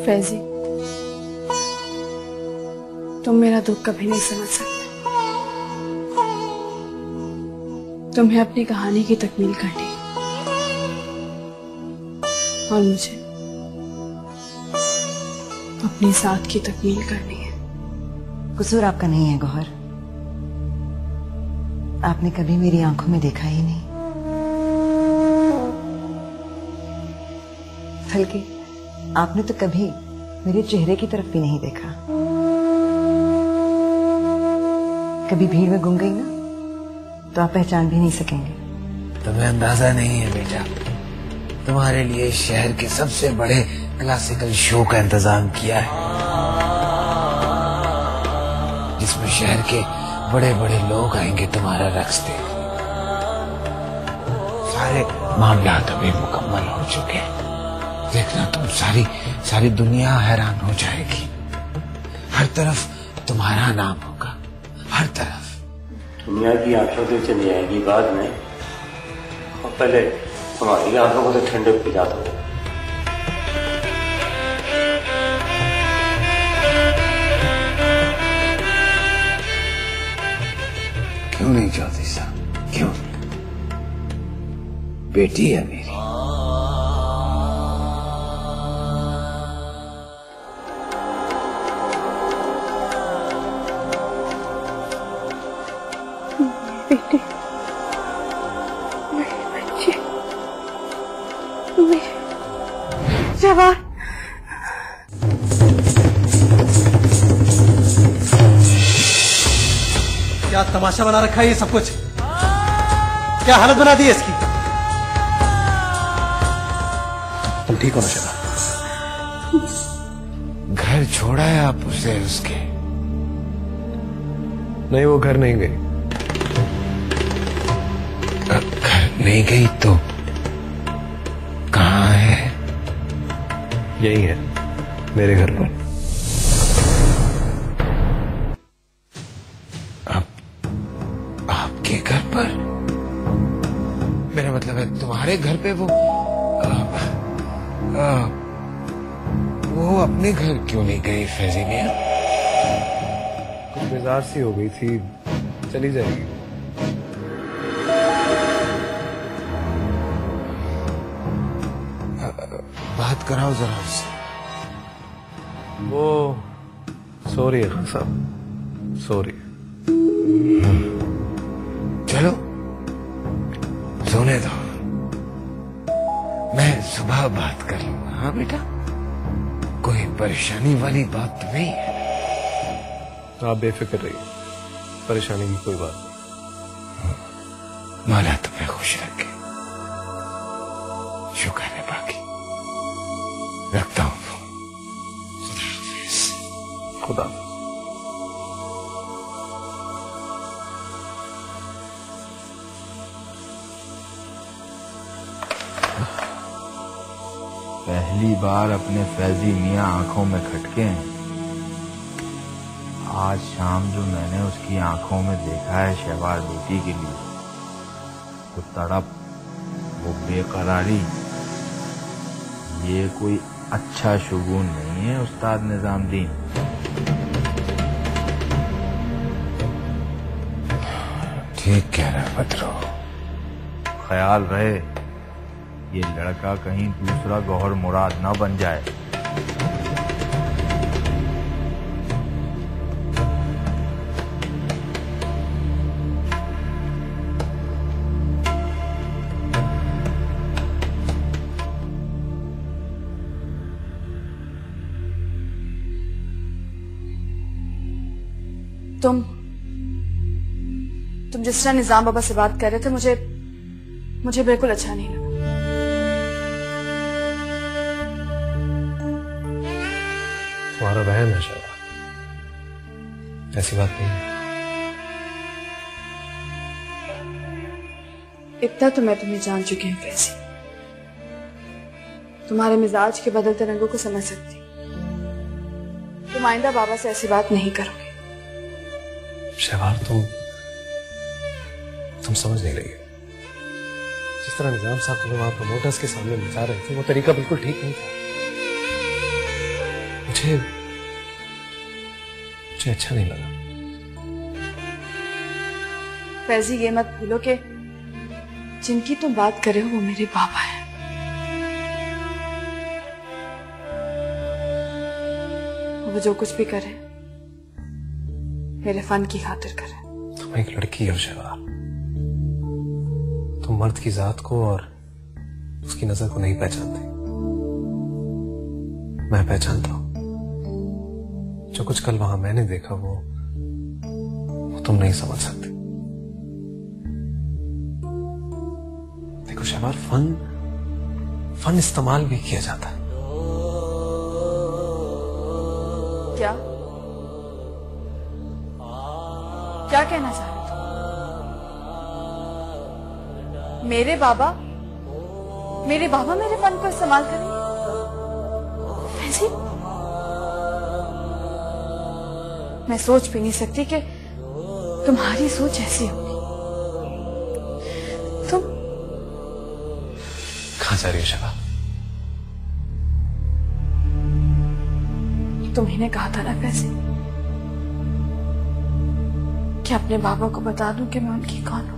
फैजी, तुम मेरा दुख कभी नहीं समझ सकते। तुम्हें अपनी कहानी की तकमील करनी और मुझे अपनी साथ की तकमील करनी है। कसूर आपका नहीं है गौहर, आपने कभी मेरी आंखों में देखा ही नहीं, बल्कि आपने तो कभी मेरे चेहरे की तरफ भी नहीं देखा। कभी भीड़ में गुम गई ना तो आप पहचान भी नहीं सकेंगे। तुम्हें अंदाजा नहीं है बेटा, तुम्हारे लिए शहर के सबसे बड़े क्लासिकल शो का इंतजाम किया है, जिसमें शहर के बड़े बड़े लोग आएंगे तुम्हारा रक्स देखने। सारे मामलात अभी मुकम्मल हो चुके हैं। देखना तुम सारी दुनिया हैरान हो जाएगी। हर तरफ तुम्हारा नाम होगा, हर तरफ। दुनिया की आंखों से चली आएगी बाद में, और पहले तुम्हारी आंखों को तो ठंडक पिला दो। क्यों नहीं चाहती साहब, क्यों? बेटी है मेरी। बेटी, मेरे बच्चे, मेरे जवान। क्या तमाशा बना रखा है ये सब कुछ? क्या हालत बना दी है इसकी? तुम ठीक हो ना शबा? घर छोड़ा है आप उसे उसके? नहीं, वो घर नहीं गई। घर नहीं गई तो कहाँ है? यही है, मेरे घर पर। आपके घर पर? मेरा मतलब है तुम्हारे घर पे वो अपने घर क्यों नहीं गई फैजी मियां? कुछ बेजार सी हो गई थी, चली जाएगी। बात कराओ जरा उससे। वो सो रही है खान साहब, सो रही है। चलो सोने दो, मैं सुबह बात कर लूंगा। हाँ बेटा, कोई परेशानी वाली बात तो नहीं है? आप बेफिक्र रहिए, परेशानी की कोई बात नहीं। मौला तुम्हें खुश रखे। शुक्र है बाकी। रखता हूं। खुदा। पहली बार अपने फैजी मियाँ आंखों में खटके हैं। आज शाम जो मैंने उसकी आंखों में देखा है शहबाज बेटी के लिए, वो तड़प, वो बेकरारी, ये कोई अच्छा शुगुन नहीं है उस्ताद निजामुद्दीन। ठीक कह रहा बदरो। ख्याल रहे ये लड़का कहीं दूसरा गौहर मुराद ना बन जाए। तुम जिस तरह निजाम बाबा से बात कर रहे थे, मुझे बिल्कुल अच्छा नहीं लगा। तुम्हारा वहम है शबा, ऐसी बात नहीं है। इतना तो मैं तुम्हें जान चुकी हूँ कैसी। तुम्हारे मिजाज के बदलते रंगों को समझ सकती। तुम आइंदा बाबा से ऐसी बात नहीं करोगे। शहबार, तुम समझ नहीं रही। जिस तरह निजाम साहब तुम्हें वहां प्रमोटर्स के सामने बिठा रहे थे, वो तरीका बिल्कुल ठीक नहीं था। मुझे अच्छा नहीं लगा। फैजी, ये मत भूलो कि जिनकी तुम बात कर रहे हो वो मेरे बाबा हैं। वो जो कुछ भी करे मेरे फन की खातिर करे। तुम एक लड़की हो शहवार, तुम मर्द की जात को और उसकी नजर को नहीं पहचानती। मैं पहचानता हूं। जो कुछ कल वहां मैंने देखा वो तुम नहीं समझ सकते। देखो शहवार, फन इस्तेमाल भी किया जाता है। क्या क्या कहना चाह रहे थे? मेरे बाबा मेरे फन को इस्तेमाल करेंगे? फैजी, मैं सोच भी नहीं सकती कि तुम्हारी सोच ऐसी होगी। तुम कहां जा रही हो शहवार? तुम्ही कहा था ना फैजी कि अपने बाबा को बता दूं कि मैं उनकी कौन हूं।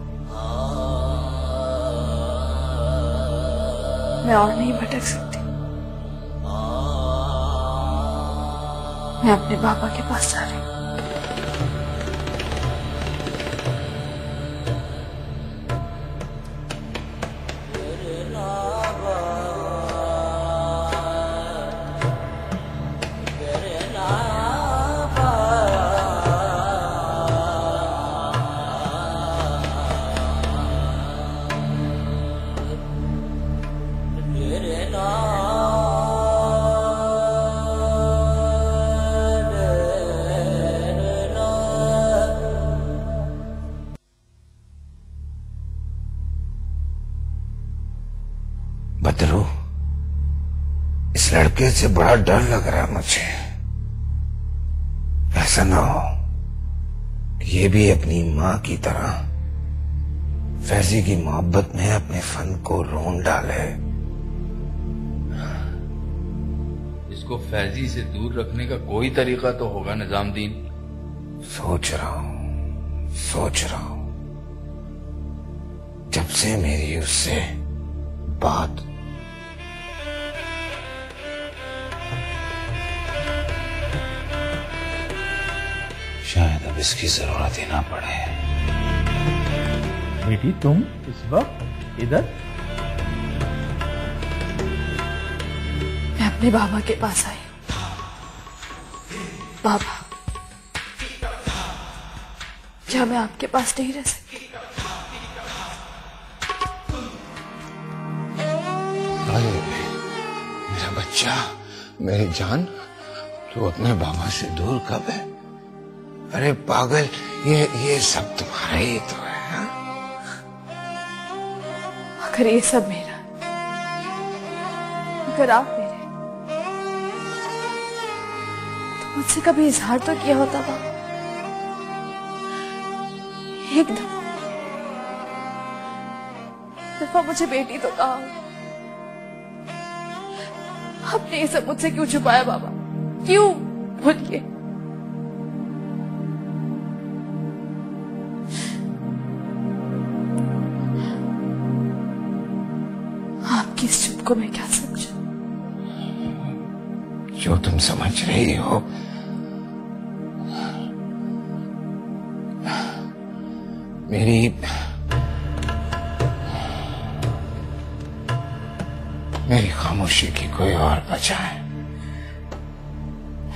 मैं और नहीं भटक सकती। मैं अपने बाबा के पास जा रही हूं। बदरू, इस लड़के से बड़ा डर लग रहा है मुझे। ऐसा ना हो कि ये भी अपनी माँ की तरह फैजी की मोहब्बत में अपने फन को रोन डाले। इसको फैजी से दूर रखने का कोई तरीका तो होगा निजामुद्दीन। सोच रहा हूं। जब से मेरी उससे बात शायद अब इसकी जरूरत ही ना पड़े। बेटी, तुम इस वक्त इधर? मैं अपने बाबा के पास आई। बाबा, क्या मैं आपके पास नहीं रह सकती? अरे मेरा बच्चा, मेरी जान, तू अपने बाबा से दूर कब है? अरे पागल, ये सब तुम्हारा ही तो है। हा? अगर ये सब मेरा, अगर आप मेरे, तो मुझसे कभी इजहार तो किया होता बाबा। एक दफा मुझे बेटी तो कहा। आपने ये सब मुझसे क्यों छुपाया बाबा? क्यों? बोलिए। आपकी इस चुप को मैं क्या समझूं? जो तुम समझ रही हो, मेरी खामोशी की कोई और वजह है।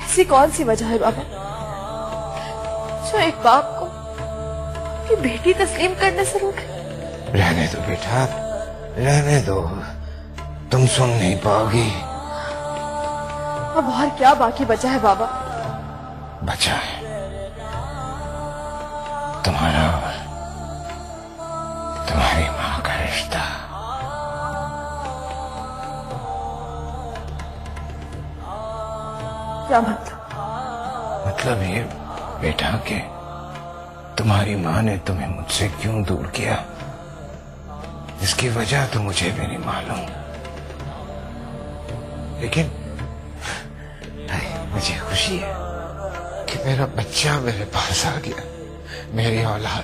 ऐसी कौन सी वजह है बाबा जो एक बाप को अपनी बेटी तस्लीम करने से रोके? रहने दो बेटा, रहने दो। तुम सुन नहीं पाओगी। अब और क्या बाकी बचा है बाबा? बचा है तुम्हारा और तुम्हारी माँ का रिश्ता। क्या मतलब? मतलब ये बेटा कि तुम्हारी माँ ने तुम्हें मुझसे क्यों दूर किया, इसकी वजह तो मुझे भी नहीं मालूम। लेकिन खुशी है कि मेरा बच्चा मेरे पास आ गया, मेरी औलाद